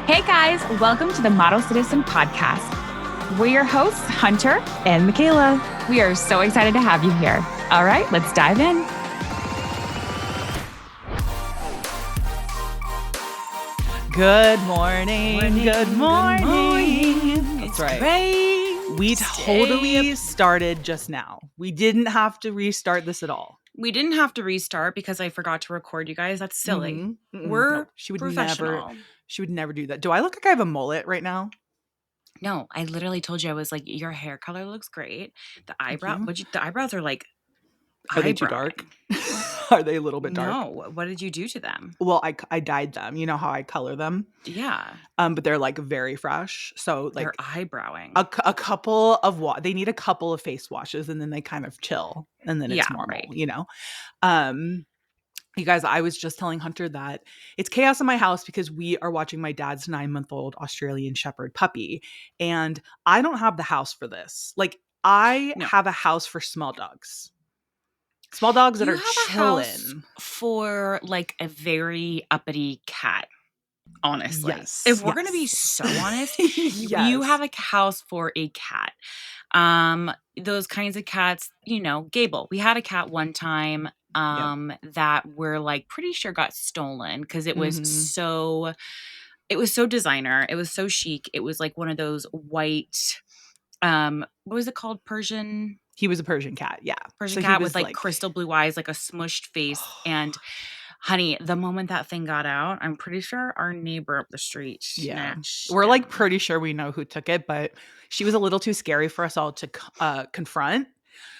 Hey guys, welcome to the Model Citizen Podcast. We're your hosts, Hunter and Michaela. We are so excited to have you here. All right, let's dive in. Good morning. Good morning. That's right. Great. We totally started just now. We didn't have to restart this at all. We didn't have to restart because I forgot to record you guys. That's silly. We're she would professional. She would never do that. Do I look like I have a mullet right now? No, I literally told you, I was like, your hair color looks great. The eyebrow, you. the eyebrows are like, Are they too dark? Are they a little bit dark? No. What did you do to them? Well, I dyed them. You know how I color them? Yeah. But they're like very fresh. So like they're eyebrowing. a couple of they need a couple of face washes and then they kind of chill and then it's normal, right. you know? You guys, I was just telling Hunter that it's chaos in my house because we are watching my dad's 9-month-old Australian Shepherd puppy. And I don't have the house for this. Like, I have a house for small dogs. Small dogs that are chilling. For like a very uppity cat. Honestly. Yes. If we're going to be so honest, yes. You have a house for a cat. Those kinds of cats, you know, Gable. We had a cat one time that we're like pretty sure got stolen because it was so designer. It was so chic. It was like one of those white what was it called? Persian? He was a Persian cat, yeah. Persian cat with like crystal blue eyes, like a smushed face. And honey, the moment that thing got out, I'm pretty sure our neighbor up the street snatched. We're like pretty sure we know who took it, but she was a little too scary for us all to confront.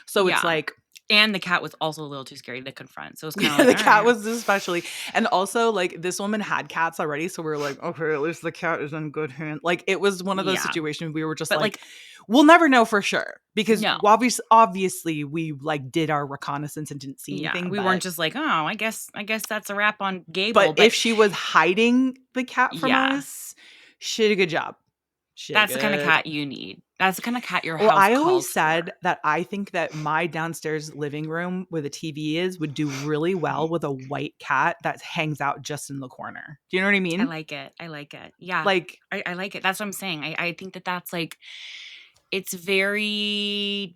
So it's like, and the cat was also a little too scary to confront. So it's kind of like, the cat was especially, and also like this woman had cats already, so we were like, okay, at least the cat is in good hands. Like it was one of those situations we were just like, we'll never know for sure because obviously we like did our reconnaissance and didn't see anything. We weren't just like, oh, I guess that's a wrap on Gable. But if she was hiding the cat from us, she did a good job. That's the kind of cat you need. That's the kind of cat your house I calls always said for. that I think that my downstairs living room where the TV would do really well with a white cat that hangs out just in the corner. Do you know what I mean? I like it. Yeah. Like I like it. That's what I'm saying. I think that's like, it's very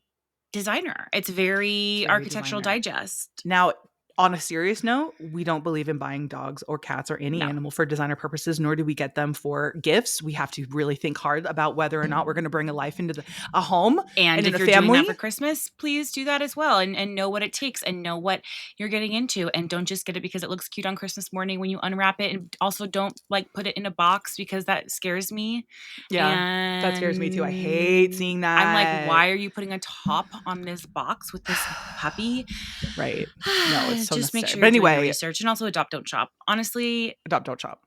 designer. It's very Architectural Digest. Now, on a serious note, we don't believe in buying dogs or cats or any animal for designer purposes, nor do we get them for gifts. We have to really think hard about whether or not we're going to bring a life into a home and if in you're a family. Doing that for Christmas, please do that as well and know what it takes and know what you're getting into. And don't just get it because it looks cute on Christmas morning when you unwrap it. And also don't like put it in a box because that scares me. Yeah, that scares me too. I hate seeing that. I'm like, why are you putting a top on this box with this puppy? Right. No, it's so just necessary. make sure but you're anyway, doing your research and also adopt, don't shop. Honestly, adopt, don't shop.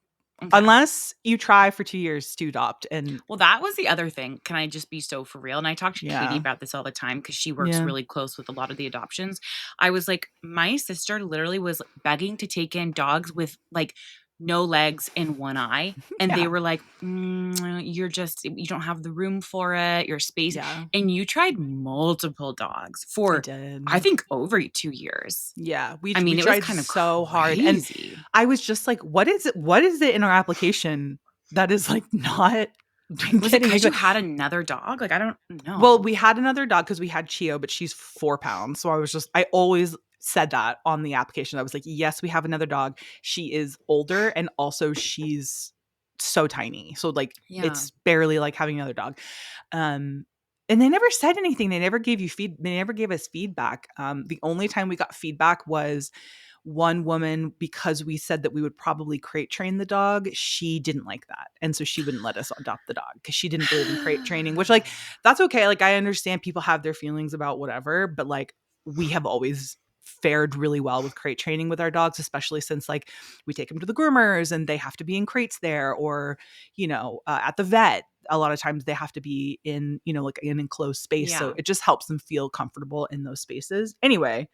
Okay. Unless you try for 2 years to adopt. And well, that was the other thing. Can I just be so for real? And I talk to Katie about this all the time because she works really close with a lot of the adoptions. I was like, my sister literally was begging to take in dogs with like no legs and one eye. And they were like, you don't have the room for it, your space. Yeah. And you tried multiple dogs for, I think, over 2 years. Yeah. We it tried was kind of so hard. crazy. And I was just like, what is it in our application that is like not... Was it because you had another dog? Like, I don't know. Well, we had another dog because we had Chio, but she's 4 pounds. So I always said that on the application. I was like, yes, we have another dog. She is older and also she's so tiny. So like it's barely like having another dog. And they never said anything. They never gave they never gave us feedback. The only time we got feedback was one woman, because we said that we would probably crate train the dog, she didn't like that. And so she wouldn't let us adopt the dog because she didn't believe in crate training, which like, that's okay. Like I understand people have their feelings about whatever, but like we have always fared really well with crate training with our dogs, especially since like we take them to the groomers and they have to be in crates there, or, you know, at the vet, a lot of times they have to be in, you know, like an enclosed space. So it just helps them feel comfortable in those spaces. Anyway,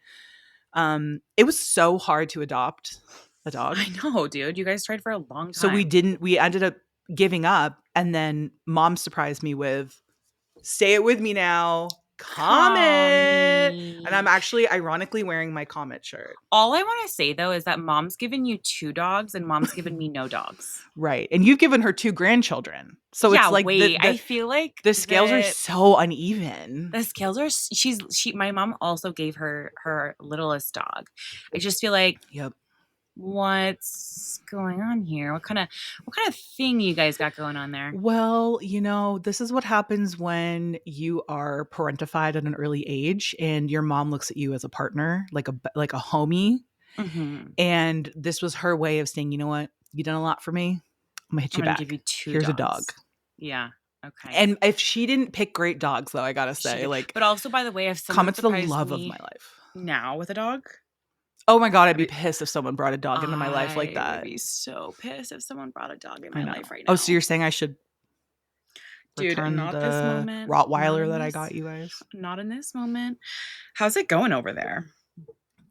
it was so hard to adopt a dog. I know, dude. You guys tried for a long time. So we ended up giving up. And then mom surprised me with, say it with me now, Comet. And I'm actually ironically wearing my Comet shirt. All I want to say, though, is that mom's given you 2 dogs and mom's given me no dogs. Right. And you've given her 2 grandchildren. So it's like I feel like the scales are so uneven. The scales are my mom also gave her littlest dog. I just feel like what's going on here? What kind of thing you guys got going on there? Well, this is what happens when you are parentified at an early age and your mom looks at you as a partner, like a homie. Mm-hmm. And this was her way of saying, you know what? You've done a lot for me. I'm gonna hit you back. Give you 2 Here's dogs. a dog. Yeah. Okay. And if she didn't pick great dogs, though, I gotta say, but also, by the way, if someone Comet's the love of my life now with a dog. Oh my God, I'd be pissed if someone brought a dog into my life like that. I'd be so pissed if someone brought a dog in my life right Oh, now. so you're saying I should return not the this moment. Rottweiler that I got you guys? Not in this moment. How's it going over there?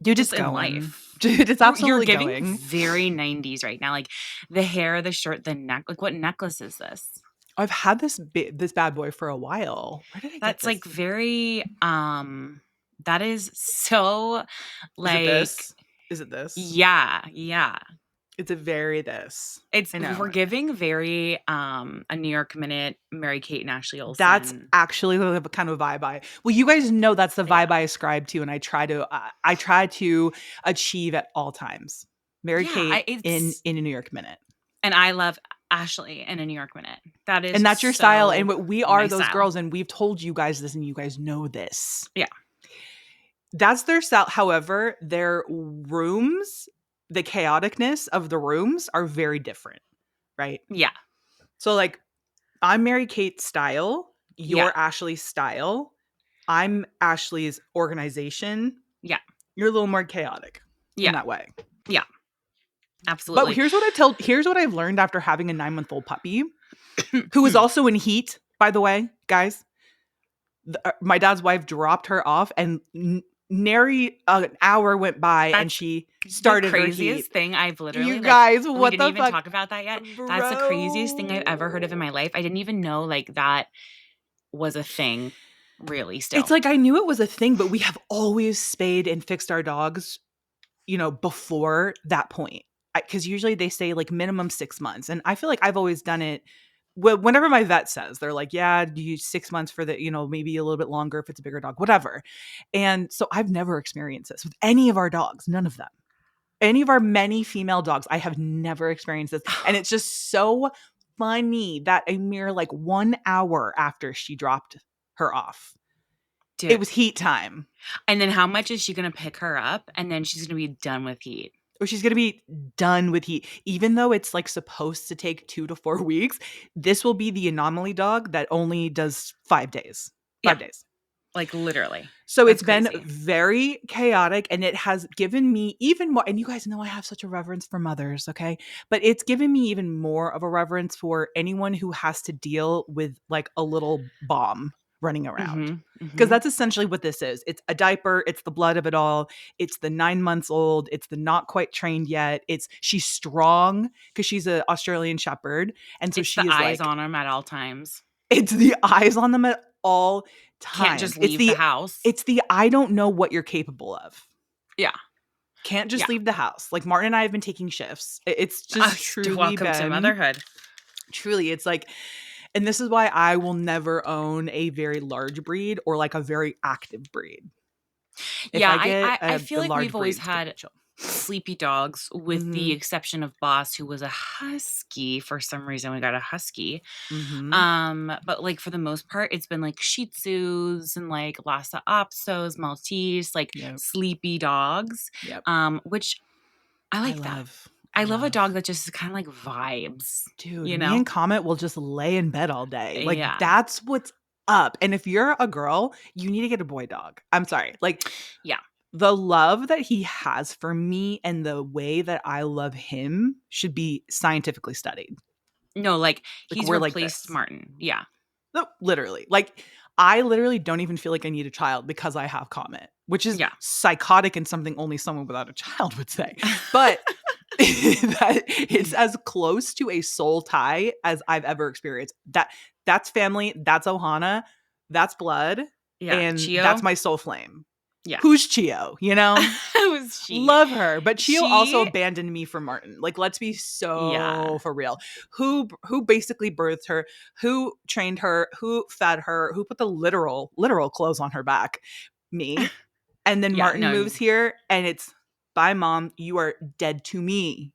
Dude, just it's in going. Life. Dude, it's absolutely You're giving going. very 90s right now. Like the hair, the shirt, the neck. Like what necklace is this? I've had this bad boy for a while. Where did I get That's this? like very that is so like Is it this? Yeah. It's a very this. We're giving very a New York Minute, Mary Kate and Ashley Olsen. That's actually the kind of vibe well, you guys know that's the vibe I ascribe to, and I try to achieve at all times. Mary Kate in a New York Minute. And I love Ashley in a New York Minute. And that's your style. And we are those girls, and we've told you guys this, and you guys know this. Yeah. That's their style. However, their rooms, the chaoticness of the rooms are very different, right? Yeah. So like I'm Mary Kate's style, you're Ashley's style. I'm Ashley's organization. Yeah. You're a little more chaotic in that way. Yeah. Absolutely. But here's what I've learned after having a 9-month-old puppy who is also in heat, by the way, guys. My dad's wife dropped her off and nary an hour went by and she started the craziest her heat. Thing I've literally you guys what we the didn't even fuck? talk about that yet. Bro. That's the craziest thing I've ever heard of in my life. I didn't even know like that was a thing really still. It's like I knew it was a thing, but we have always spayed and fixed our dogs before that point, because usually they say like minimum 6 months, and I feel like I've always done it. Whenever my vet says, they're like, yeah, do you 6 months for the, maybe a little bit longer if it's a bigger dog, whatever. And so I've never experienced this with any of our dogs, none of them. Any of our many female dogs, I have never experienced this. And it's just so funny that a mere like 1 hour after she dropped her off, it was heat time. And then how much is she going to pick her up? And then she's going to be done with heat. Or she's going to be done with heat. Even though it's like supposed to take 2 to 4 weeks, this will be the anomaly dog that only does 5 days. 5 days. Like literally. So it's been very chaotic, and it has given me even more, and you guys know I have such a reverence for mothers, okay? But it's given me even more of a reverence for anyone who has to deal with like a little bomb running around, because that's essentially what this is. It's a diaper, it's the blood of it all, it's the 9 months old, it's the not quite trained yet, she's strong because she's an Australian Shepherd, and so it's she's the eyes like, on them at all times. It's the eyes on them at all times. Can't just leave the house. It's the I don't know what you're capable of. Yeah. Can't just leave the house. Like Martin and I have been taking shifts. It's just truly welcome to motherhood. Truly, it's like. And this is why I will never own a very large breed or like a very active breed. I feel like we've always had sleepy dogs with the exception of Boss, who was a husky. For some reason, we got a husky. But like for the most part, it's been like Shih Tzus and like Lhasa Apsos, Maltese, like sleepy dogs, which I like that. I love a dog that just kind of like vibes. Dude, me and Comet will just lay in bed all day. Like that's what's up. And if you're a girl, you need to get a boy dog. I'm sorry. Like, the love that he has for me and the way that I love him should be scientifically studied. No, like he's replaced Martin. Yeah. No, literally. Like I literally don't even feel like I need a child because I have Comet, which is psychotic and something only someone without a child would say. But that it's as close to a soul tie as I've ever experienced. That's family. That's Ohana. That's blood. Yeah. And Chio? that's my soul flame. Yeah. Who's Chio? You know? Who's she? Love her. But Chio also abandoned me for Martin. Like, let's be for real. Who basically birthed her? Who trained her? Who fed her? Who put the literal clothes on her back? Me. And then Martin moves here and it's, bye, Mom. You are dead to me.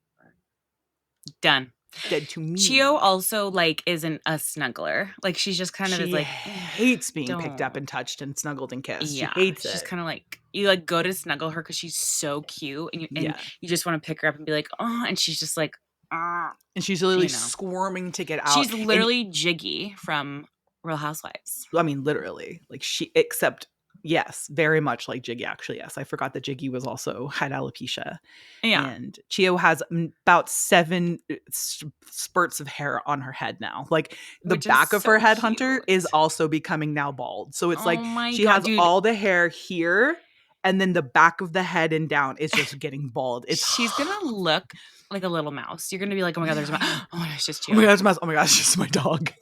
Done. Dead to me. Chio also like isn't a snuggler. Like she's just kind of is like hates being picked up and touched and snuggled and kissed. Yeah, she hates she's it. She's kind of like, you like go to snuggle her because she's so cute, and you just want to pick her up and be like, oh, and she's just like, and she's literally squirming to get out. She's literally Jiggy from Real Housewives. I mean, literally, like except. Yes, very much like Jiggy, actually. Yes, I forgot that Jiggy had alopecia. Yeah. And Chio has about 7 spurts of hair on her head now. Like the back of her head, Hunter, is also becoming now bald. So it's like she has all the hair here, and then the back of the head and down is just getting bald. She's going to look like a little mouse. You're going to be like, oh my God, there's a mouse. Oh my God, it's just Chio. Oh my God, it's a mouse. Oh my God, it's just my dog.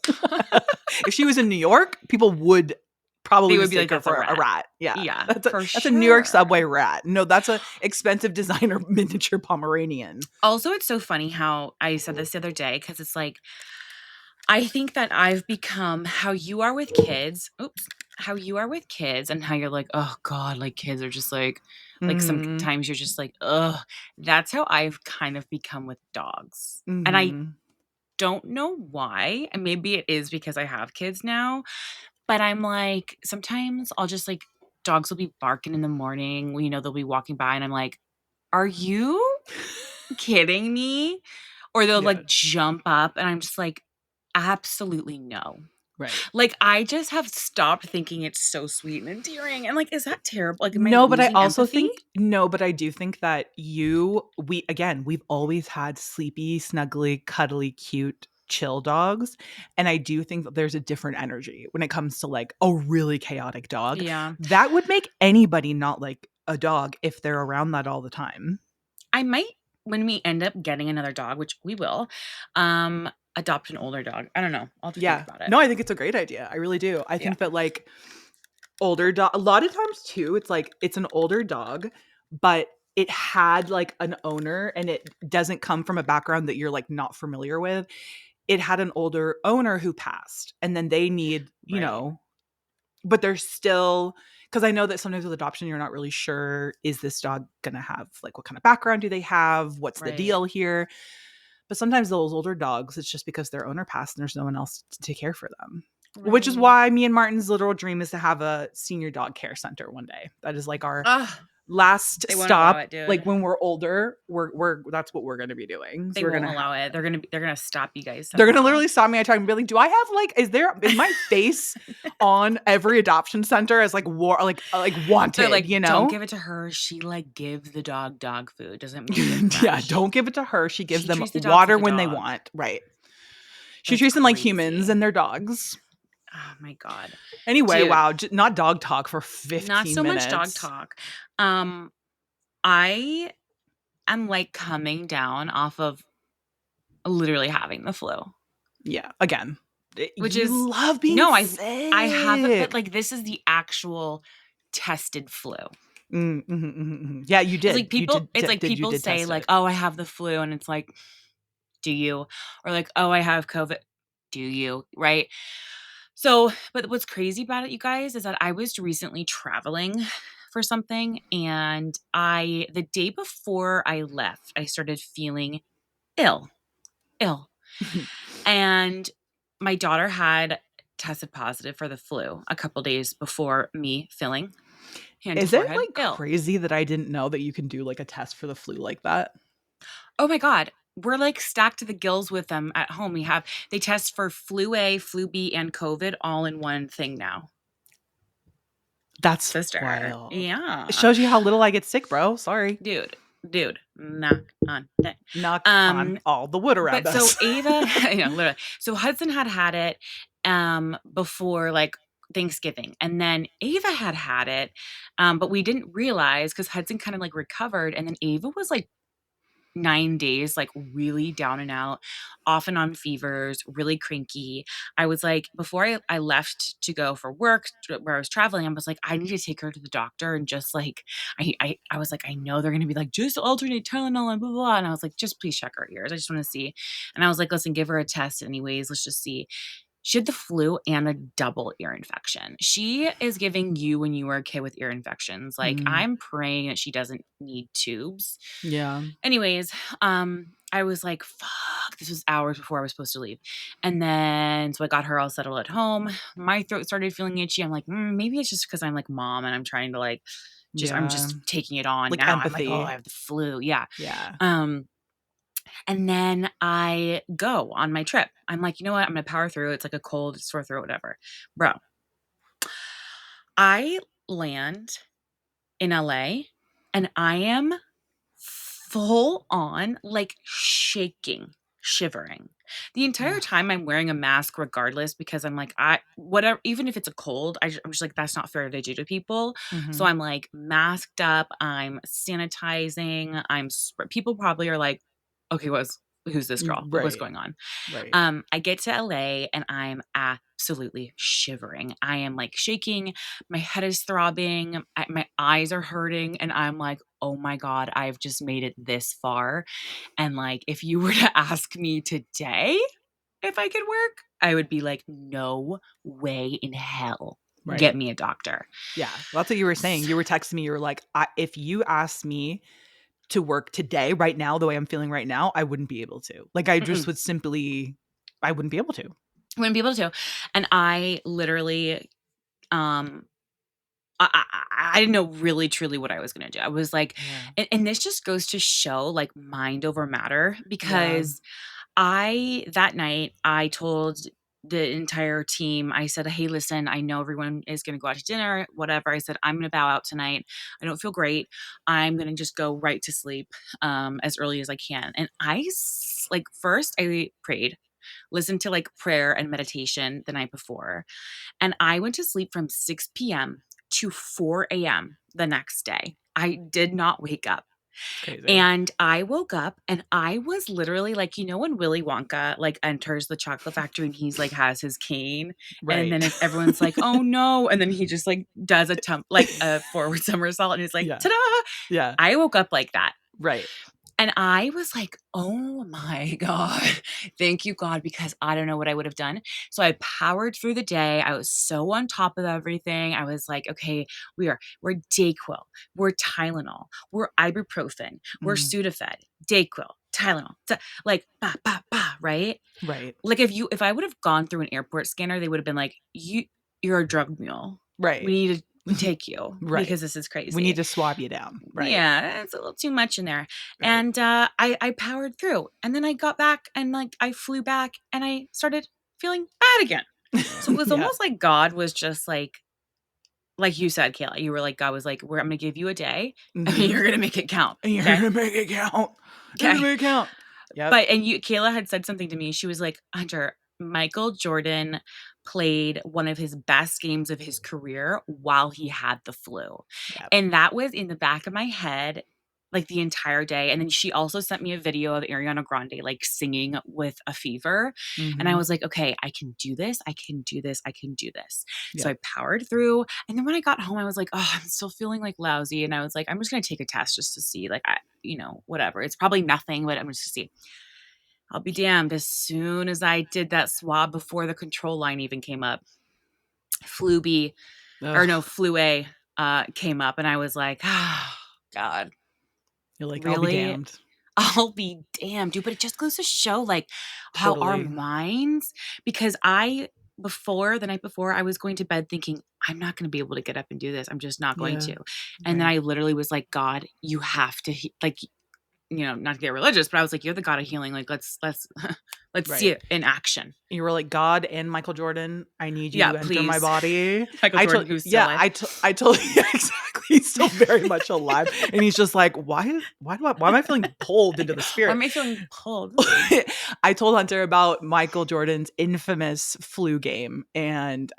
If she was in New York, people would probably would be like, for a rat. Yeah. That's sure. a New York subway rat. No, that's a expensive designer miniature Pomeranian. Also, it's so funny how I said this the other day, because it's like, I think that I've become how you are with kids. How you are with kids and how you're like, oh God, like kids are just like sometimes you're just like, ugh. That's how I've kind of become with dogs. Mm-hmm. And I don't know why. And maybe it is because I have kids now. But I'm like, sometimes I'll just like, dogs will be barking in the morning. You know, they'll be walking by and I'm like, are you kidding me? Or they'll like jump up and I'm just like, absolutely no. Right. Like, I just have stopped thinking it's so sweet and endearing. And like, is that terrible? Like, no, but I also think, but I do think that we've always had sleepy, snuggly, cuddly, cute, chill dogs. And I do think that there's a different energy when it comes to like a really chaotic dog. Yeah. That would make anybody not like a dog if they're around that all the time. I might, when we end up getting another dog, which we will, adopt an older dog. I don't know. I'll have to think about it. No, I think it's a great idea. I really do. I think that like older dog, a lot of times too, it's like it's an older dog, but it had like an owner and it doesn't come from a background that you're like not familiar with. It had an older owner who passed, and then they need, you know, but they're still, because I know that sometimes with adoption, you're not really sure, is this dog going to have, like, what kind of background do they have? What's the deal here? But sometimes those older dogs, it's just because their owner passed and there's no one else to take care for them. Right. Which is why me and Martin's literal dream is to have a senior dog care center one day. That is like our last stop. Like when we're older, we're that's what we're gonna be doing. So we're won't allow it. They're gonna stop you guys. They're gonna literally stop me. I talk and be like, do I have like, is my face on every adoption center as like wanted? They're like, you know, don't give it to her. She like gives the dog food. Doesn't mean don't give it to her. She gives them water when they want. Right. She treats them like humans and their dogs. Oh my God. Anyway, dude, wow. Not dog talk for 15 not so minutes. Much dog talk. I am like coming down off of literally having the flu. Yeah. Again. Which you is love being sick. I haven't, but like this is the actual tested flu. Yeah, you did. It's like people say like, oh, I have the flu. And it's like, do you? Or like, oh, I have COVID. Do you? Right. So, but what's crazy about it, you guys, is that I was recently traveling for something. And the day before I left, I started feeling ill. And my daughter had tested positive for the flu a couple days before me feeling. Is it like crazy that I didn't know that you can do like a test for the flu like that? Oh my God. We're like stacked to the gills with them at home. They test for flu A, flu B, and COVID all in one thing now. That's sister. Wild. Yeah. It shows you how little I get sick, bro. Sorry. Dude, knock on that. Knock on all the wood around us. So Ava, literally. So Hudson had it before like Thanksgiving. And then Ava had it, but we didn't realize because Hudson kind of like recovered. And then Ava was like 9 days, like really down and out, off and on fevers, really cranky. I was like, before I left to go for work where I was traveling, I was like, I need to take her to the doctor and just like, I was like, I know they're going to be like, just alternate Tylenol and blah, blah, blah. And I was like, just please check her ears. I just want to see. And I was like, listen, give her a test anyways. Let's just see. She had the flu and a double ear infection. She is giving you when you were a kid with ear infections. Like, I'm praying that she doesn't need tubes. Yeah. Anyways, I was like, fuck, this was hours before I was supposed to leave. And then, so I got her all settled at home. My throat started feeling itchy. I'm like, maybe it's just because I'm like mom and I'm trying to like, I'm just taking it on like now. empathy. I'm like, oh, I have the flu. Yeah. Yeah. And then I go on my trip. I'm like, you know what? I'm going to power through. It's like a cold, sore throat, whatever. Bro, I land in LA and I am full on like shaking, shivering. The entire time I'm wearing a mask regardless because I'm like, whatever, even if it's a cold, I'm just like, that's not fair to do to people. So I'm like masked up, I'm sanitizing, people probably are like, okay, who's this girl? Right. What's going on? Right. I get to LA and I'm absolutely shivering. I am like shaking. My head is throbbing. My eyes are hurting. And I'm like, oh my God, I've just made it this far. And like, if you were to ask me today if I could work, I would be like, no way in hell. Right. Get me a doctor. Yeah. Well, that's what you were saying. You were texting me. You were like, if you asked me to work today, right now, the way I'm feeling right now, I wouldn't be able to. Like, I just would simply, I wouldn't be able to. Wouldn't be able to. And I literally, I didn't know really truly what I was going to do. I was like, and this just goes to show like mind over matter because that night I told the entire team, I said, hey, listen, I know everyone is going to go out to dinner, whatever. I said, I'm going to bow out tonight. I don't feel great. I'm going to just go right to sleep as early as I can. And first I prayed, listened to like prayer and meditation the night before. And I went to sleep from 6 p.m. to 4 a.m. the next day. I did not wake up. Crazy. And I woke up and I was literally like, you know, when Willy Wonka like enters the chocolate factory and he's like has his cane, and then if everyone's like, oh no, and then he just like does a forward somersault and he's like, ta-da! Yeah. I woke up like that. Right. And I was like, oh my God, thank you, God, because I don't know what I would have done. So I powered through the day. I was so on top of everything. I was like, okay, we're Dayquil, we're Tylenol, we're ibuprofen, we're Sudafed, Dayquil, Tylenol, like, right? Right. Like if I would have gone through an airport scanner, they would have been like, you're a drug mule. Right. We need to take you because this is crazy. We need to swab you down. Right. Yeah, it's a little too much in there. Right. And I powered through. And then I got back and like I flew back and I started feeling bad again. So it was almost like God was just like you said, Kayla, you were like, God was like, I'm going to give you a day and you're going to make it count. And you're going to make it count. You're going to make it count. Yep. Kayla had said something to me. She was like, Hunter, Michael Jordan played one of his best games of his career while he had the flu. Yep. And that was in the back of my head like the entire day. And then she also sent me a video of Ariana Grande like singing with a fever. And I was like, okay, I can do this. I can do this. I can do this. Yep. So I powered through. And then when I got home, I was like, oh, I'm still feeling like lousy. And I was like, I'm just going to take a test just to see, like, whatever. It's probably nothing, but I'm just to see. I'll be damned. As soon as I did that swab before the control line even came up, Flu A came up, and I was like, oh, God. You're like, really? I'll be damned. I'll be damned, dude. But it just goes to show, like, how our minds, because the night before, I was going to bed thinking, I'm not going to be able to get up and do this. I'm just not going to. And then I literally was like, God, you have to, not to get religious, but I was like, you're the God of healing. Like, let's see it in action. You were like, God and Michael Jordan, I need you to enter my body. Michael Jordan, who's still alive. I told you exactly. He's still very much alive. And he's just like, why am I feeling pulled into the spirit? Why am I feeling pulled? I told Hunter about Michael Jordan's infamous flu game. And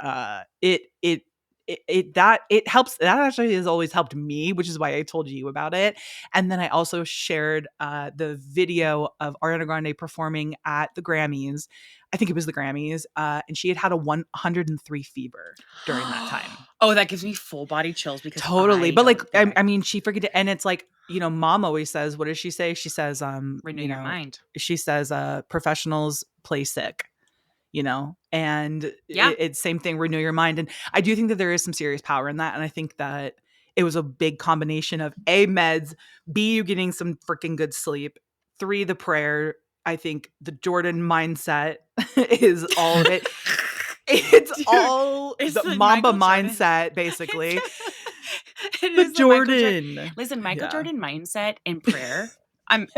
it helps. That actually has always helped me, which is why I told you about it. And then I also shared the video of Ariana Grande performing at the Grammys. I think it was the Grammys, and she had a 103 fever during that time. Oh, that gives me full body chills because totally. But like, I mean, she freaking, and it's like, mom always says, what does she say? She says, renew your mind. She says, professionals play sick. And it's same thing, renew your mind. And I do think that there is some serious power in that. And I think that it was a big combination of A, meds, B, you getting some freaking good sleep, 3, the prayer. I think the Jordan mindset is all of it. It's the Mamba mindset, basically. The Jordan. Listen, Michael Jordan mindset and prayer.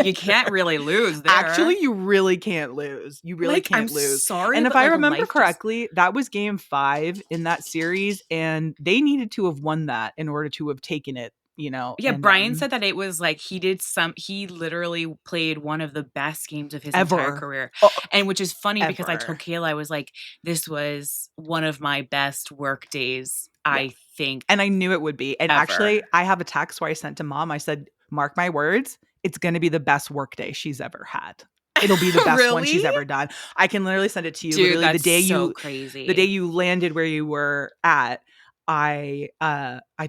You can't really lose there. Actually, you really can't lose. You really can't lose. Sorry, and if I remember correctly, that was game 5 in that series, and they needed to have won that in order to have taken it. Yeah, Brian said that it was like he literally played one of the best games of his entire career. And which is funny because I told Kayla, I was like, this was one of my best work days, I think. And I knew it would be. And actually, I have a text where I sent to mom. I said, mark my words, it's going to be the best work day she's ever had. It'll be the best one she's ever done. I can literally send it to you. Dude, literally that's crazy. The day you landed where you were at, I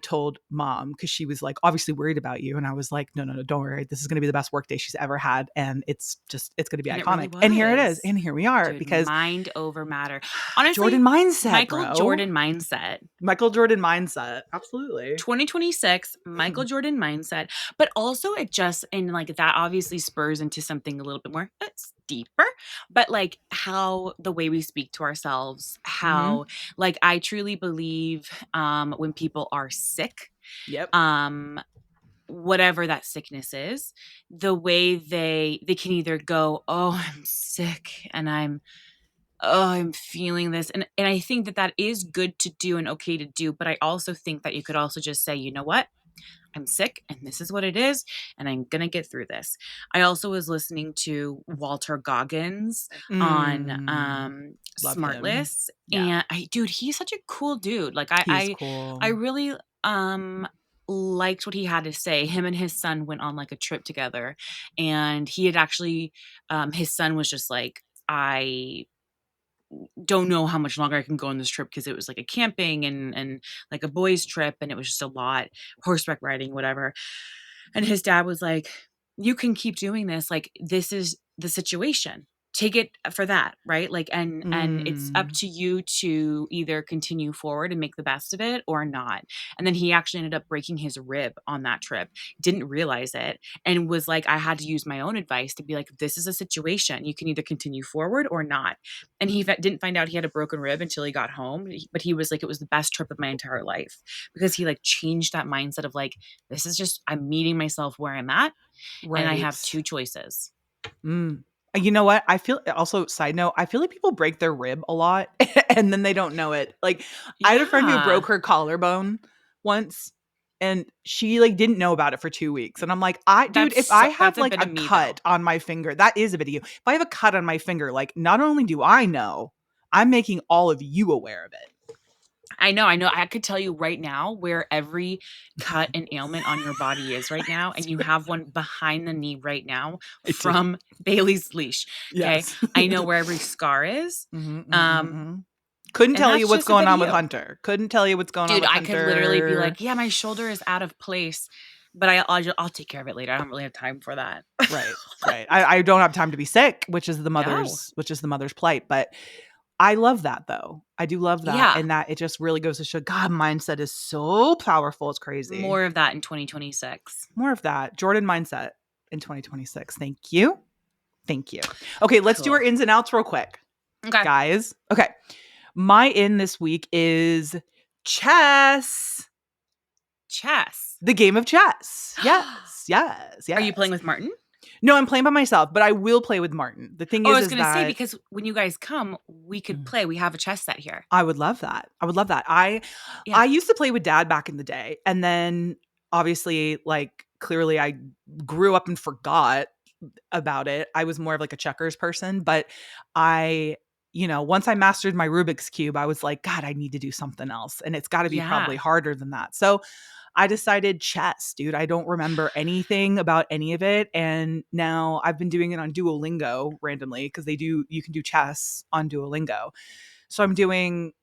told mom, because she was like obviously worried about you, and I was like, no, don't worry, this is going to be the best work day she's ever had, and it's going to be iconic. And here it is, and here we are. Dude, because mind over matter. Honestly, Jordan mindset, Michael Jordan mindset, absolutely. 2026 Michael Jordan mindset, but also it just, and like that obviously spurs into something a little bit more deeper, but like how the way we speak to ourselves, how like I truly believe when people are sick, whatever that sickness is, the way they can either go, oh, I'm sick and I'm feeling this, and I think that is good to do and okay to do, but I also think that you could also just say, you know what, I'm sick and this is what it is, and I'm going to get through this. I also was listening to Walter Goggins on Smart Lists. And dude, he's such a cool dude. Like I really liked what he had to say. Him and his son went on like a trip together, and he had actually his son was just like, I don't know how much longer I can go on this trip, because it was like a camping and like a boys trip, and it was just a lot, horseback riding, whatever. And his dad was like, you can keep doing this. Like, this is the situation. Take it for that, right? Like, and it's up to you to either continue forward and make the best of it or not. And then he actually ended up breaking his rib on that trip, didn't realize it, and was like, I had to use my own advice to be like, this is a situation. You can either continue forward or not. And he didn't find out he had a broken rib until he got home. But he was like, it was the best trip of my entire life, because he like changed that mindset of like, this is just, I'm meeting myself where I'm at. Right. And I have 2 choices. You know what? I feel also, side note, I feel like people break their rib a lot and then they don't know it. Like I had a friend who broke her collarbone once, and she like didn't know about it for 2 weeks. And I'm like, dude, if I have like a cut on my finger, that is a bit of you. If I have a cut on my finger, like not only do I know, I'm making all of you aware of it. I know. I could tell you right now where every cut and ailment on your body is right now. And you have one behind the knee right now from Bailey's leash. Okay. Yes. I know where every scar is. Couldn't tell you what's going on with Hunter. Couldn't tell you what's going on with Hunter. Dude, I could literally be like, yeah, my shoulder is out of place, but I'll take care of it later. I don't really have time for that. Right. I don't have time to be sick, which is the mother's plight. But I love that, though. I do love that. Yeah. And that it just really goes to show, God, mindset is so powerful. It's crazy. More of that in 2026. More of that. Jordan mindset in 2026. Thank you. Okay, let's do our ins and outs real quick. Okay. Guys. Okay. My in this week is chess. The game of chess. Yes. Are you playing with Martin? No, I'm playing by myself, but I will play with Martin. The thing is, I was going to say, because when you guys come, we could play. We have a chess set here. I would love that. I used to play with Dad back in the day, and then obviously, like, clearly I grew up and forgot about it. I was more of like a checkers person, but I once I mastered my Rubik's Cube, I was like, God, I need to do something else. And it's got to be probably harder than that. So I decided chess, dude. I don't remember anything about any of it. And now I've been doing it on Duolingo randomly because you can do chess on Duolingo. So I'm doing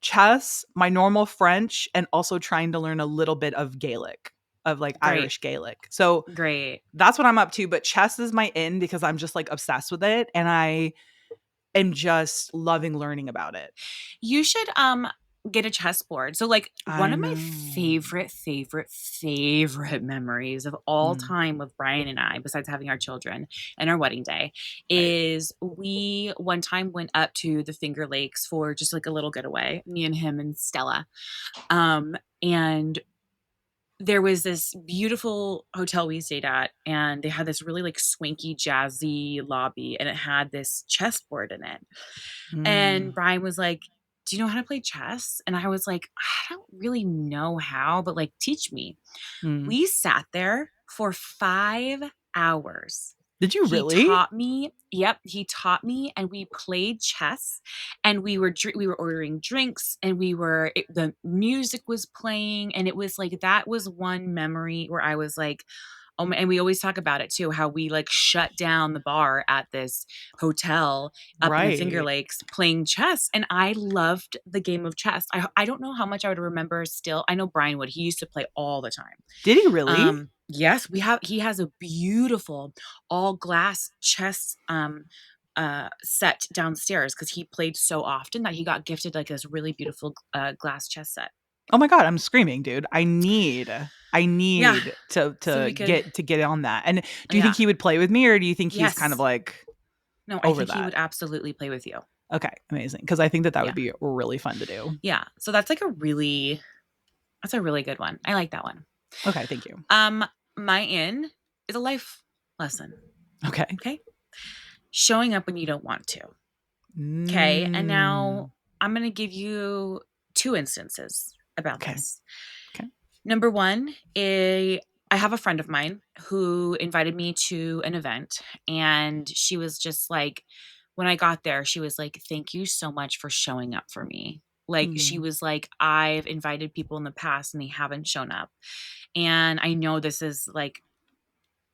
chess, my normal French, and also trying to learn a little bit of Gaelic, of like Irish Gaelic. So great. That's what I'm up to. But chess is my in because I'm just like obsessed with it. And I am just loving learning about it. You should get a chessboard. So like one of my favorite memories of all time with Brian and I, besides having our children and our wedding day, is we one time went up to the Finger Lakes for just like a little getaway, me and him and Stella. And there was this beautiful hotel we stayed at, and they had this really like swanky, jazzy lobby, and it had this chessboard in it. And Brian was like, do you know how to play chess? And I was like, I don't really know how, but like, teach me. We sat there for 5 hours. Did you really? He taught me. Yep, he taught me, and we played chess, and we were ordering drinks, and the music was playing, and it was like that was one memory where I was like, oh, and we always talk about it too, how we like shut down the bar at this hotel up in the Finger Lakes playing chess, and I loved the game of chess. I don't know how much I would remember still. I know Brian would. He used to play all the time. Did he really? Yes, he has a beautiful all glass chess set downstairs because he played so often that he got gifted like this really beautiful glass chess set. Oh my God, I'm screaming, dude. I need to get on that. And do you think he would play with me, or do you think he's kind of like I think he would absolutely play with you. Okay, amazing. Because I think that would be really fun to do. Yeah. So that's a really good one. I like that one. Okay, thank you. My in is a life lesson. Okay. Showing up when you don't want to. Okay. And now I'm going to give you 2 instances about this. Okay. Number 1 is I have a friend of mine who invited me to an event, and she was just like, when I got there, she was like, thank you so much for showing up for me. Like, she was like, I've invited people in the past and they haven't shown up. And I know this is like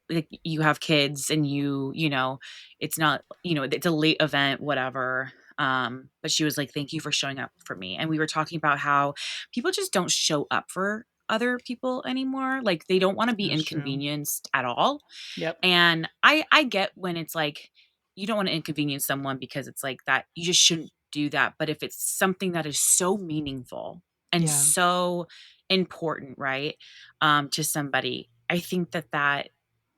you have kids and you know, it's not, it's a late event, whatever. But she was like, thank you for showing up for me. And we were talking about how people just don't show up for other people anymore. Like, they don't want to be inconvenienced at all. Yep. And I get when it's like, you don't want to inconvenience someone because it's like that, you just shouldn't do that. But if it's something that is so meaningful and so important, right, to somebody, I think that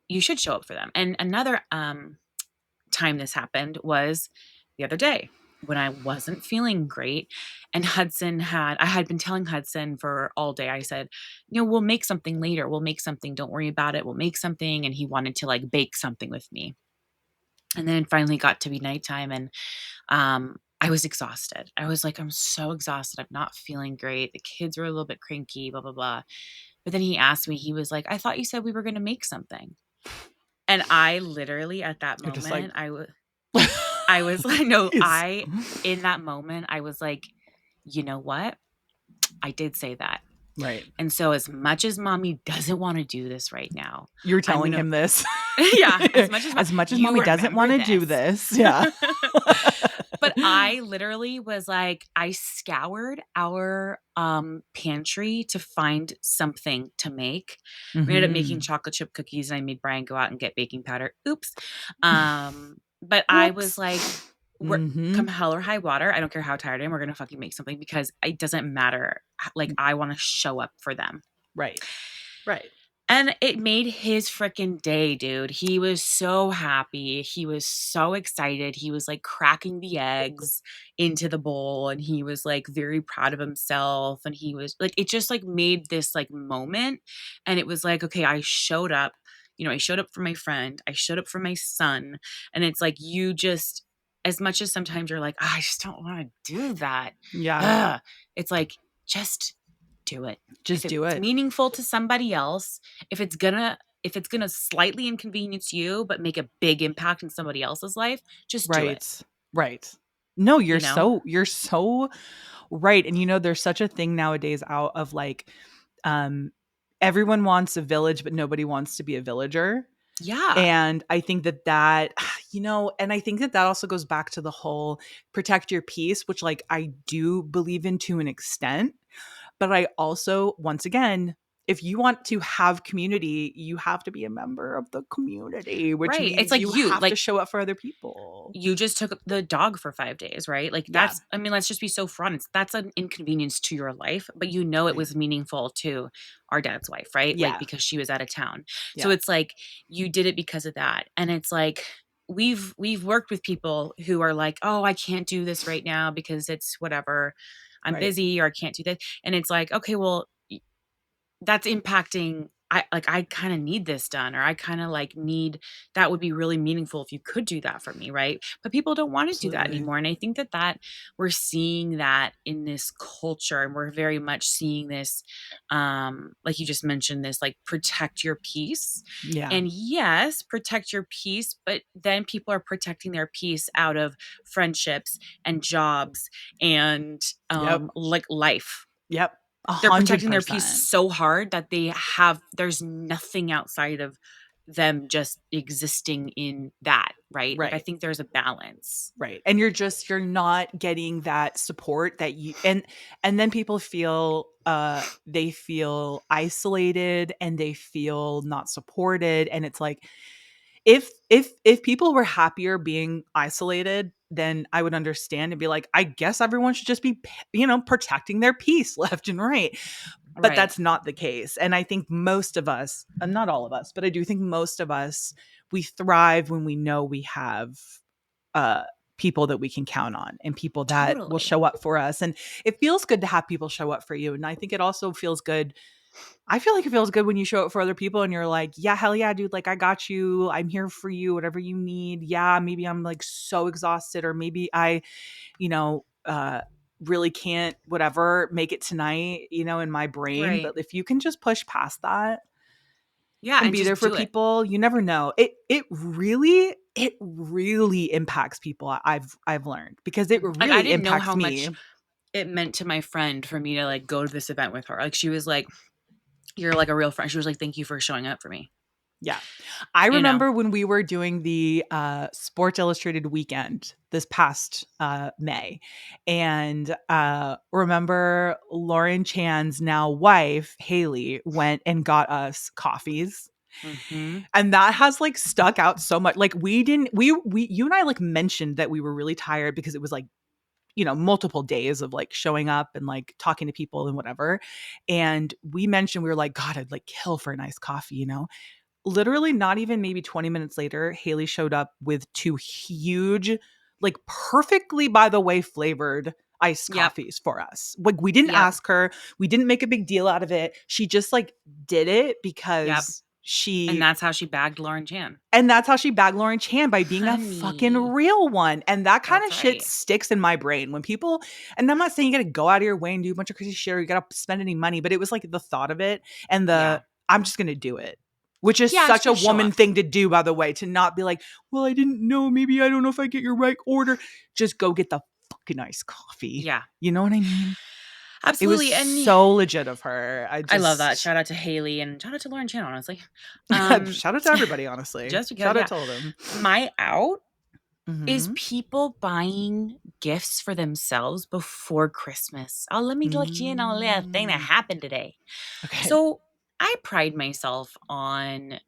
you should show up for them. And another time this happened was the other day when I wasn't feeling great, and I had been telling Hudson for all day, I said, we'll make something later. We'll make something. Don't worry about it. We'll make something. And he wanted to like bake something with me. And then it finally got to be nighttime, and I was exhausted. I was like, I'm so exhausted. I'm not feeling great. The kids were a little bit cranky, blah, blah, blah. But then he asked me, he was like, I thought you said we were going to make something. And I literally at that moment, I was like, no, in that moment, I was like, you know what? I did say that. Right. And so as much as mommy doesn't want to do this right now. You're telling him this. Yeah. As much as mommy doesn't want to do this. Yeah. But I literally was like, I scoured our pantry to find something to make. We ended up making chocolate chip cookies, and I made Brian go out and get baking powder. Oops. But I was like, come hell or high water, I don't care how tired I am, we're going to fucking make something, because it doesn't matter. Like, I want to show up for them. Right. And it made his freaking day, dude. He was so happy. He was so excited. He was like cracking the eggs into the bowl, and he was like very proud of himself. And he was like, it just like made this like moment. And it was like, okay, I showed up. I showed up for my friend. I showed up for my son. And it's like, you just, as much as sometimes you're like, I just don't want to do that. Yeah. It's like, just do it. Just do it. It's meaningful to somebody else. If it's gonna slightly inconvenience you but make a big impact in somebody else's life, just do it. Right. No, you know? you're so right. And there's such a thing nowadays out of like um everyone wants a village, but nobody wants to be a villager. Yeah. And I think that and I think that also goes back to the whole protect your peace, which like I do believe in to an extent. But I also, once again, if you want to have community, you have to be a member of the community, which Right. It's means like you you, have to like, show up for other people. you just took the dog for 5 days, right? Like, Yeah. that's, I mean, let's just be so front. That's an inconvenience to your life, but you know it Right. was meaningful to our dad's wife, right? Like, Yeah. because she was out of town. So Yeah. it's like you did it because of that. And it's like we've worked with people who are like, "Oh, I can't do this right now because it's whatever. I'm Right. busy or I can't do this." And it's like, "Okay, well, that's impacting, I kind of need this done, or I kind of like need, that would be really meaningful if you could do that for me," right? But people don't want to do that Absolutely. anymore. And I think that we're seeing that in this culture, and we're very much seeing this, like you just mentioned, this like protect your peace. Yeah. And yes, protect your peace, but then people are protecting their peace out of friendships and jobs and Yep. like life. Yep. They're protecting their peace 100%. so hard that there's nothing outside of them just existing in that, right? Like, I Right. think there's a balance. Right. And you're not getting that support that you and then people feel they feel isolated and they feel not supported, and it's like if people were happier being isolated, then I would understand and be like, I guess everyone should just be protecting their peace left and right. But Right. that's not the case. And I think most of us, and not all of us, but I do think most of us, we thrive when we know we have uh people that we can count on and people that will Totally. show up for us. And it feels good to have people show up for you. And I think it also feels good. I feel like it feels good when you show up for other people and you're like, yeah, hell yeah, dude. Like, I got you. I'm here for you, whatever you need. Yeah, maybe I'm like so exhausted, or maybe I, you know, really can't, whatever, make it tonight, in my brain. Right. But if you can just push past that Yeah, and and be there just for do it. people, you never know. It really impacts people. I've learned, because it Like, I really didn't know impacts how me. much it meant to my friend for me to like go to this event with her. Like, she was like, "You're like a real friend." She was like, "Thank you for showing up for me." Yeah. I You know? remember when we were doing the Sports Illustrated weekend this past May. And remember Lauren Chan's now wife, Haley, went and got us coffees. Mhm. And that has like stuck out so much. Like, we didn't, you and I like mentioned that we were really tired because it was like, multiple days of like showing up and like talking to people and whatever. And we mentioned, we were like, God, I'd like kill for a nice coffee. Literally not even maybe 20 minutes later, Haley showed up with two huge, like perfectly, by the way, flavored iced Yep. coffees for us. Like, we didn't Yep. ask her. We didn't make a big deal out of it. She just like did it Yep. because And that's how she bagged Lauren Chan. and that's how she bagged Lauren Chan, by being a fucking Honey. real one. And that kind That's of shit right. sticks in my brain when people, and I'm not saying you got to go out of your way and do a bunch of crazy shit or you got to spend any money, but it was like the thought of it and Yeah. I'm just going to do it, which is Yeah, I'm just such a gonna show woman up. thing to do, by the way, to not be like, well, I didn't know. Maybe I don't know if I get your right order. Just go get the fucking iced coffee. Yeah. You know what I mean? It was Absolutely. And so legit of her. I love that. Shout out to Haley and shout out to Lauren Chan, honestly. Shout out to everybody, honestly. Just because, Shout out yeah. to all of them. My out is Mm-hmm. people buying gifts for themselves before Christmas. Oh, let me let you in on a little thing that Mm. happened today. Okay. So I pride myself on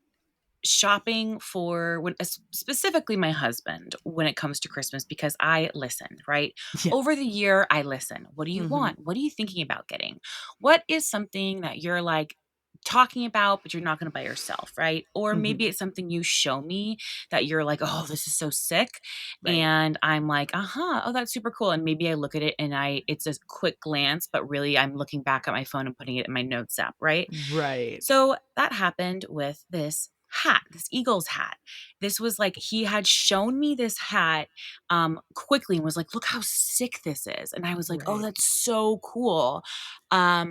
shopping for specifically my husband when it comes to Christmas, because I listen, right? Yeah. Over the year, I listen. What do you Mhm. want? What are you thinking about getting? What is something that you're like talking about, but you're not going to buy yourself, right? Or maybe Mhm. it's something you show me that you're like, oh, this is so sick. Right. And I'm like, uh-huh, oh, that's super cool. And maybe I look at it and it's a quick glance, but really I'm looking back at my phone and putting it in my notes app, right? Right. So that happened with this hat, this Eagles hat. This was like, he had shown me this hat quickly and was like, look how sick this is. And I was like, oh, Right. that's so cool. I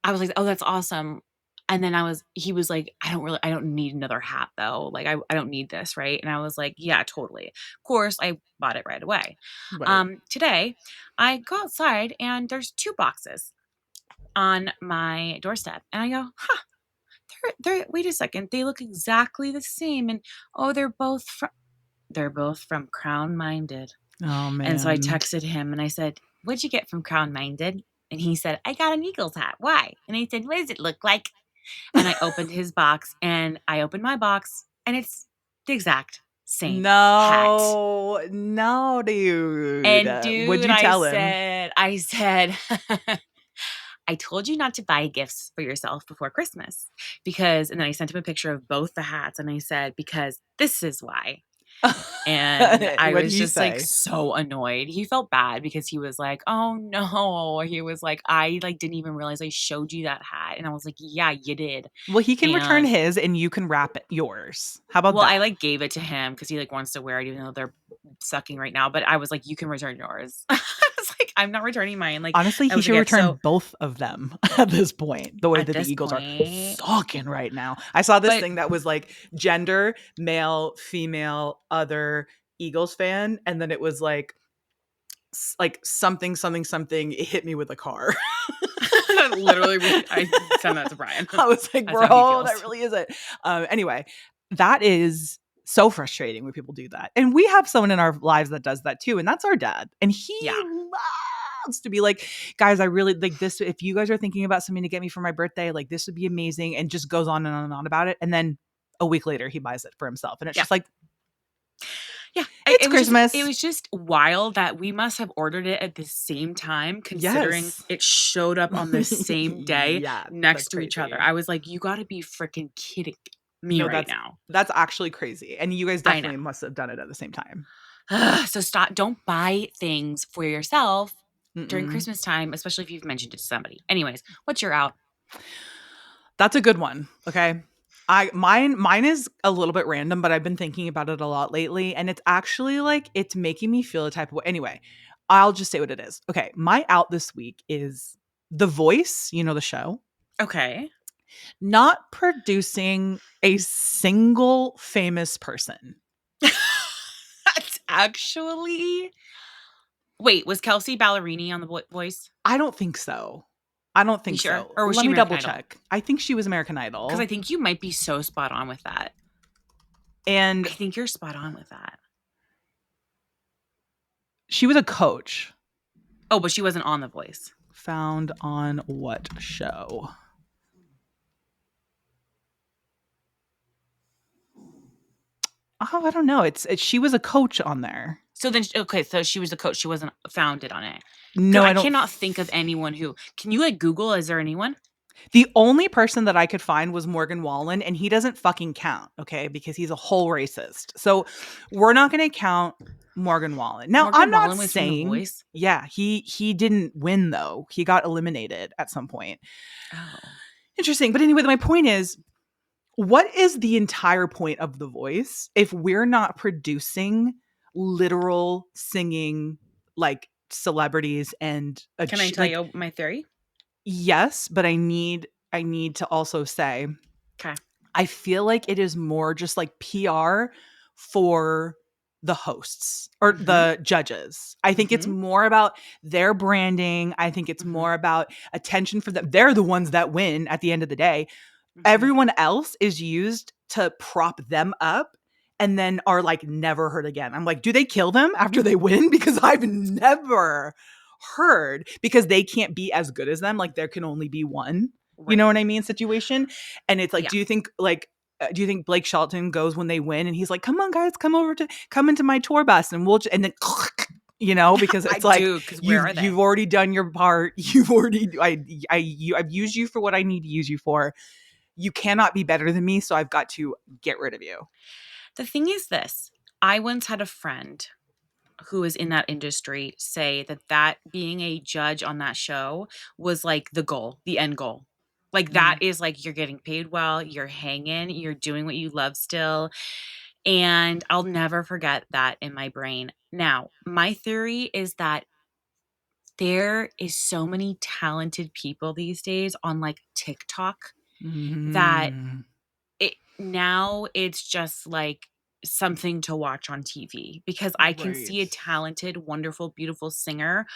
was like, oh, that's awesome. And then he was like, I don't need another hat though. Like, I don't need this. Right. And I was like, yeah, totally. Of course, I bought it right away. Right. Today, I go outside and there's 2 boxes on my doorstep. And I go, huh, wait a second. They look exactly the same. And oh, they're both from Crown Minded. Oh, man. And so I texted him and I said, what'd you get from Crown Minded? And he said, I got an Eagles hat. Why? And I said, what does it look like? And I opened his box and I opened my box and it's the exact same hat. No, dude. And dude, what'd you tell him? I said, I told you not to buy gifts for yourself before Christmas and then I sent him a picture of both the hats and I said, because this is why. And I was just like so annoyed. He felt bad because he was like, oh no. He was like, I like didn't even realize I showed you that hat. And I was like, yeah, you did. Well, he can return his and you can wrap yours. How about that? Well, I like gave it to him because he like wants to wear it even though they're sucking right now. But I was like, you can return yours. I was like, I'm not returning mine. Like, honestly, he should return both of them at this point. The way that the Eagles are sucking right now. I saw this thing that was like gender, male, female, other Eagles fan, and then it was like something. It hit me with a car. Literally, I sent that to Brian. I was like, bro, that really isn't. Anyway, that is so frustrating when people do that. And we have someone in our lives that does that too. And that's our dad. And he loves to be like, guys, I really like this. If you guys are thinking about something to get me for my birthday, like this would be amazing. And just goes on and on and on about it. And then a week later, he buys it for himself. And it's just like, yeah, it's Christmas. It was just wild that we must have ordered it at the same time, considering it showed up on the same day next to each other. I was like, you got to be freaking kidding me right now. That's actually crazy. And you guys definitely must have done it at the same time. So stop. Don't buy things for yourself during Christmas time, especially if you've mentioned it to somebody. Anyways, what's your out? That's a good one. Okay. Mine is a little bit random, but I've been thinking about it a lot lately. And it's actually like, it's making me feel a type of way. Anyway, I'll just say what it is. Okay. My out this week is The Voice, you know, the show. Okay. Not producing a single famous person. That's actually... Wait, was Kelsey Ballerini on The Voice? I don't think so. I don't think so. Or was Let she me American double check. I think she was American Idol. Because I think you might be so spot on with that. And I think you're spot on with that. She was a coach. Oh, but she wasn't on The Voice. Found on what show? Oh, I don't know. It's she was a coach on there. So then, okay, so she was a coach. She wasn't founded on it. No, I cannot think of anyone who. Can you like Google? Is there anyone? The only person that I could find was Morgan Wallen, and he doesn't fucking count, okay? Because he's a whole racist. So we're not going to count Morgan Wallen. Now, I'm not saying, yeah, he didn't win though. He got eliminated at some point. Oh, interesting. But anyway, my point is, what is the entire point of The Voice if we're not producing literal singing like celebrities and can I tell you my theory? Yes, but I need to also say, okay, I feel like it is more just like PR for the hosts or the judges. I think it's more about their branding. I think it's more about attention for them. They're the ones that win at the end of the day. Everyone else is used to prop them up and then are like never heard again. I'm like, do they kill them after they win? Because I've never heard, because they can't be as good as them. Like there can only be one, you know what I mean? Situation. And it's like, do you think Blake Shelton goes when they win and he's like, come on guys, come into my tour bus and we'll, and then, you know, because it's like, you've already done your part. I've used you for what I need to use you for. You cannot be better than me. So I've got to get rid of you. The thing is this, I once had a friend who is in that industry say that being a judge on that show was like the goal, the end goal. Like that is like, you're getting paid well, you're hanging, you're doing what you love still. And I'll never forget that in my brain. Now, my theory is that there is so many talented people these days on like TikTok that now it's just like something to watch on TV, because I can see a talented, wonderful, beautiful singer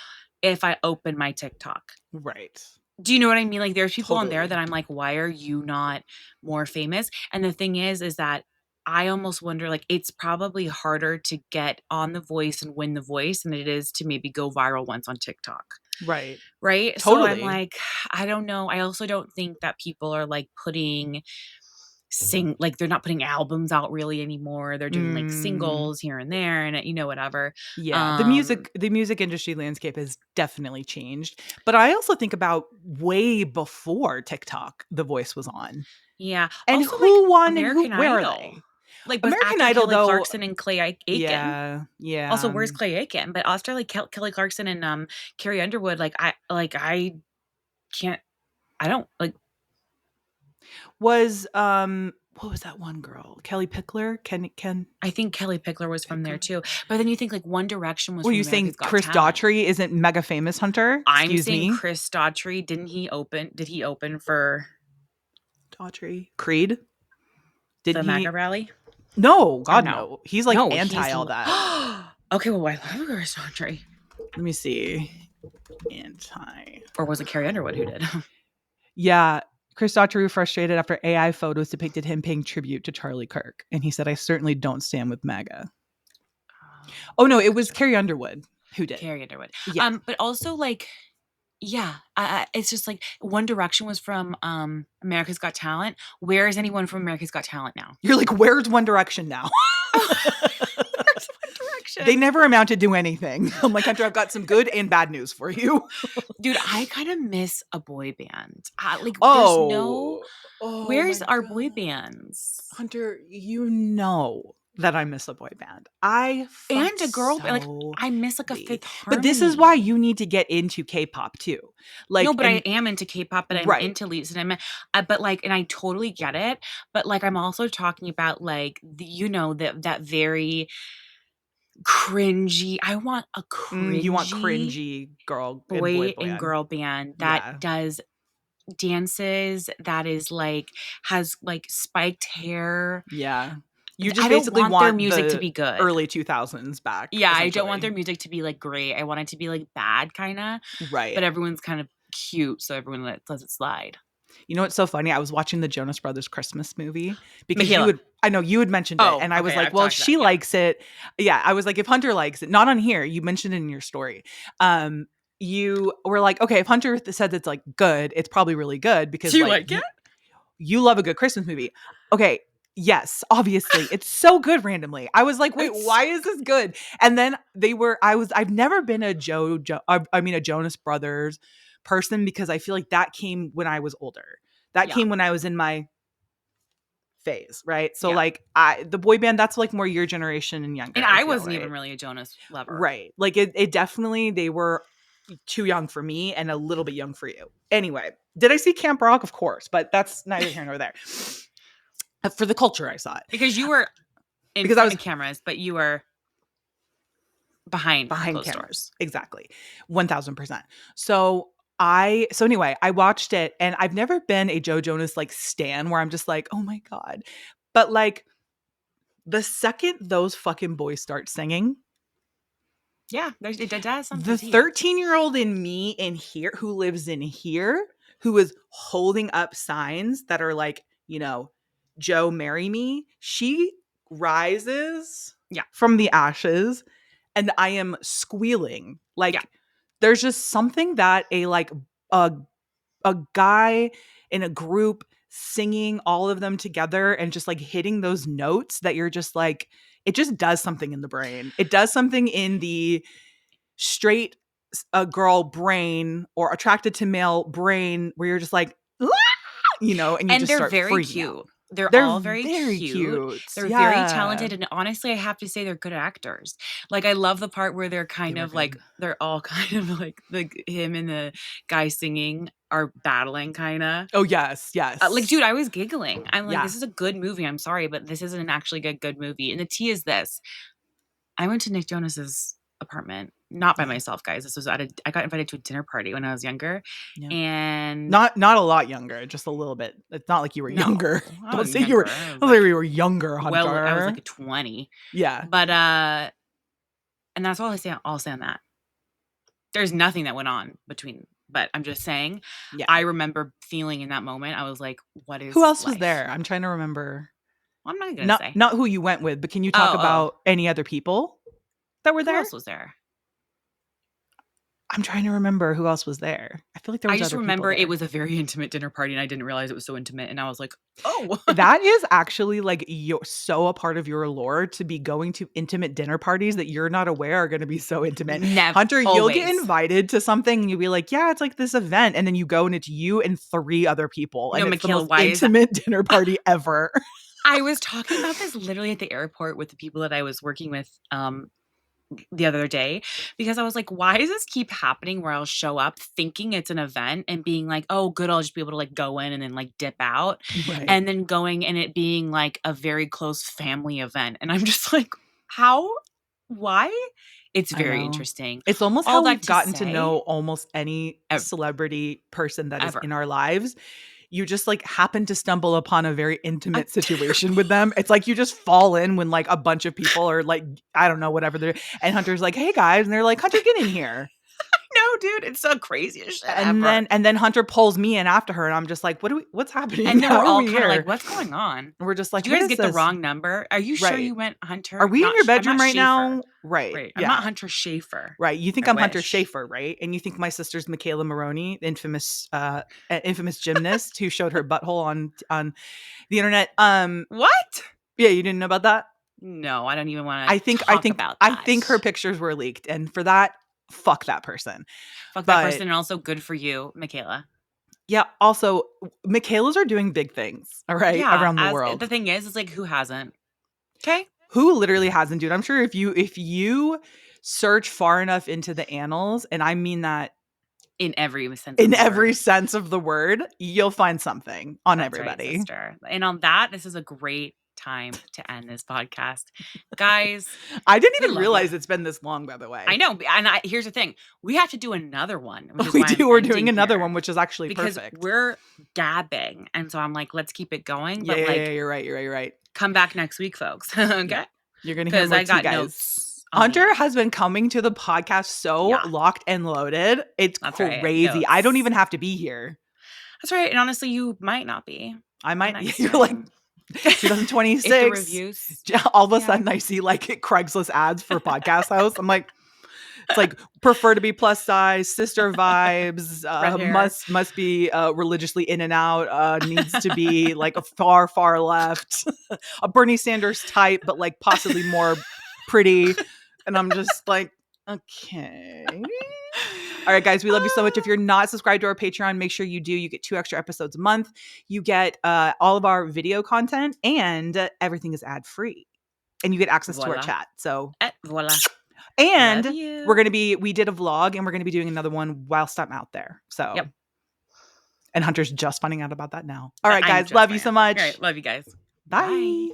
if I open my TikTok. Right. Do you know what I mean? Like, there's people on there that I'm like, why are you not more famous? And the thing is that I almost wonder, like, it's probably harder to get on The Voice and win The Voice than it is to maybe go viral once on TikTok. Right. Right. Totally. So I'm like, I don't know. I also don't think that people are like like they're not putting albums out really anymore. They're doing like singles here and there and whatever. Yeah. The music industry landscape has definitely changed. But I also think about way before TikTok, The Voice was on. Yeah. And also, who like, won American and who, where Idol. are they? Like, American Idol, Kelly though, Clarkson and Clay Aiken. Yeah. Also, where's Clay Aiken? But after like Kelly Clarkson and Carrie Underwood, I can't. I don't like. Was what was that one girl? Kelly Pickler? Ken? I think Kelly Pickler was from there too. But then you think like One Direction was. Were from you America's saying Got Chris Talent. Daughtry isn't mega famous, Hunter? I'm saying Chris Daughtry. Did he open for Daughtry? Creed? Did the MAGA rally? No, God no. He's like anti all that. Okay, well, I love Chris Daughtry. Let me see. Anti. Or was it Carrie Underwood who did? Yeah. Chris Daughtry frustrated after AI photos depicted him paying tribute to Charlie Kirk. And he said, I certainly don't stand with MAGA. Oh, no, it was Carrie Underwood who did. Carrie Underwood. Yeah. But also, like, yeah, it's just like One Direction was from America's Got Talent. Where is anyone from America's Got Talent now? You're like, where's One Direction now? Where's One Direction? They never amounted to anything. I'm like, Hunter, I've got some good and bad news for you. Dude, I kind of miss a boy band. There's no... where's our boy bands? Hunter, you know that I miss a boy band. And a girl band. Like, I miss like a Fifth Harmony. But this is why you need to get into K-pop too. Like, no, but I am into K-pop, but I'm into leads, and but like, and I totally get it. But like, I'm also talking about like that very cringy. I want a cringy. You want cringy boy and girl band that does dances, that is like has like spiked hair. Yeah. You just basically want their music to be good. Early 2000s back. Yeah, I don't want their music to be like great. I want it to be like bad kind of. Right. But everyone's kind of cute, so everyone lets it slide. You know what's so funny? I was watching the Jonas Brothers Christmas movie because Michaela. I know you had mentioned it, and I was like, well, she likes it. Yeah, I was like, if Hunter likes it, not on here, you mentioned it in your story. You were like, okay, if Hunter said it's like good, it's probably really good because you like it? You love a good Christmas movie. Okay. Yes, obviously. It's so good randomly. I was like, wait, why is this good? And then I've never been a Jonas Brothers person because I feel like that came when I was older. That came when I was in my phase, right? So like the boy band, that's like more your generation and younger. And I wasn't even really a Jonas lover. Right. Like it definitely, they were too young for me and a little bit young for you. Anyway, did I see Camp Rock? Of course, but that's neither here nor there. For the culture, I saw it. Because you were in front of cameras, but you were behind closed doors. Exactly. 1000%. So anyway, I watched it and I've never been a Joe Jonas like stan where I'm just like, oh my God. But like the second those fucking boys start singing. Yeah, it does something. The 13-year-old in me in here who lives in here, who is holding up signs that are like, Joe, marry me. She rises from the ashes and I am squealing. Like there's just something that a guy in a group singing all of them together and just like hitting those notes that you're just like, it just does something in the brain. It does something in the straight girl brain or attracted to male brain where you're just like, and you just they're start very freaking cute. out. They're all very cute. They're very talented. And honestly, I have to say they're good actors. Like, I love the part where they're kind of like, they're all kind of like him and the guy singing are battling kind of. Oh, yes. Like, dude, I was giggling. I'm like, this is a good movie. I'm sorry, but this isn't actually a good movie. And the tea is this. I went to Nick Jonas's apartment not by myself, guys. This was I got invited to a dinner party when I was younger, and not a lot younger, just a little bit. It's not like you were younger. Don't say you were. I was like you were younger, Hunter. Well, I was like a 20. Yeah, but and that's all I'll say on that. There's nothing that went on between. But I'm just saying, I remember feeling in that moment, I was like, what is who else life? was there? I'm trying to remember. Well, I'm not going to say. Not who you went with, but can you talk about any other people that were there? Who else was there? I'm trying to remember who else was there. I feel like there was I just other remember people there. It was a very intimate dinner party, and I didn't realize it was so intimate. And I was like, oh. That is actually like so a part of your lore to be going to intimate dinner parties that you're not aware are going to be so intimate. Never, Hunter, always. You'll get invited to something and you'll be like, yeah, it's like this event. And then you go and it's you and 3 other people. And it's Michaela, the most intimate dinner party ever. I was talking about this literally at the airport with the people that I was working with the other day, because I was like, why does this keep happening where I'll show up thinking it's an event and being like, oh, good, I'll just be able to like go in and then like dip out. Right. And then going and it being like a very close family event. And I'm just like, how? Why? It's very interesting. It's almost how we've gotten to know almost any celebrity person that is in our lives. You just like happen to stumble upon a very intimate situation with them. It's like you just fall in when like a bunch of people are like, I don't know, whatever they're, and Hunter's like, hey guys, and they're like, Hunter, get in here. No, dude, it's so crazy as shit. And then Hunter pulls me in after her, and I'm just like, what's happening? And then we're all kind of like, what's going on? And we're just like, did you guys get the wrong number? Are you sure you went Hunter? Are we in your bedroom right now? Right. I'm not Hunter Schaefer. Right. You think I'm Hunter Schaefer, right? And you think my sister's Michaela Maroney, infamous gymnast who showed her butthole on the internet. What? Yeah, you didn't know about that? No, I don't even want to. I think her pictures were leaked, and for that, fuck that person. Fuck that person, and also good for you, Michaela. Yeah. Also, Michaelas are doing big things. All right, around the world. The thing is like, who hasn't? Okay. Who literally hasn't, dude? I'm sure if you search far enough into the annals, and I mean that in every sense of the word, you'll find something on That's everybody. Right, sister. And on that, this is a great time to end this podcast, guys. I didn't even realize it's been this long, by the way. I know, and here's the thing: we have to do another one. We're doing another one, which is actually perfect. We're gabbing, and so I'm like, let's keep it going. But you're right. Come back next week, folks. Okay, yeah. You're gonna hear more I got guys. Notes. Hunter has been coming to the podcast so locked and loaded. It's crazy. Right. I don't even have to be here. That's right. And honestly, you might not be. I might. You're like 2026. The reviews. All of a sudden, I see like Craigslist ads for podcast house. I'm like, it's like prefer to be plus size, sister vibes, must be religiously in and out, needs to be like a far left, a Bernie Sanders type, but like possibly more pretty. And I'm just like, okay. All right, guys, we love you so much. If you're not subscribed to our Patreon, make sure you do. You get 2 extra episodes a month. You get all of our video content, and everything is ad free. And you get access to our chat. So voila. And we did a vlog, and we're going to be doing another one whilst I'm out there. So, yep. And Hunter's just finding out about that now. All right, guys, love you so much. All right, love you guys. Bye.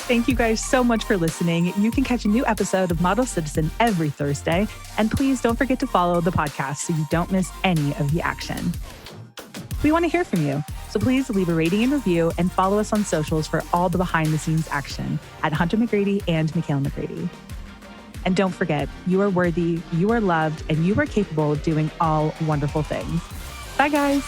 Thank you guys so much for listening. You can catch a new episode of Model Citizen every Thursday. And please don't forget to follow the podcast so you don't miss any of the action. We want to hear from you. So please leave a rating and review and follow us on socials for all the behind the scenes action at Hunter McGrady and Michaela McGrady. And don't forget, you are worthy, you are loved, and you are capable of doing all wonderful things. Bye, guys.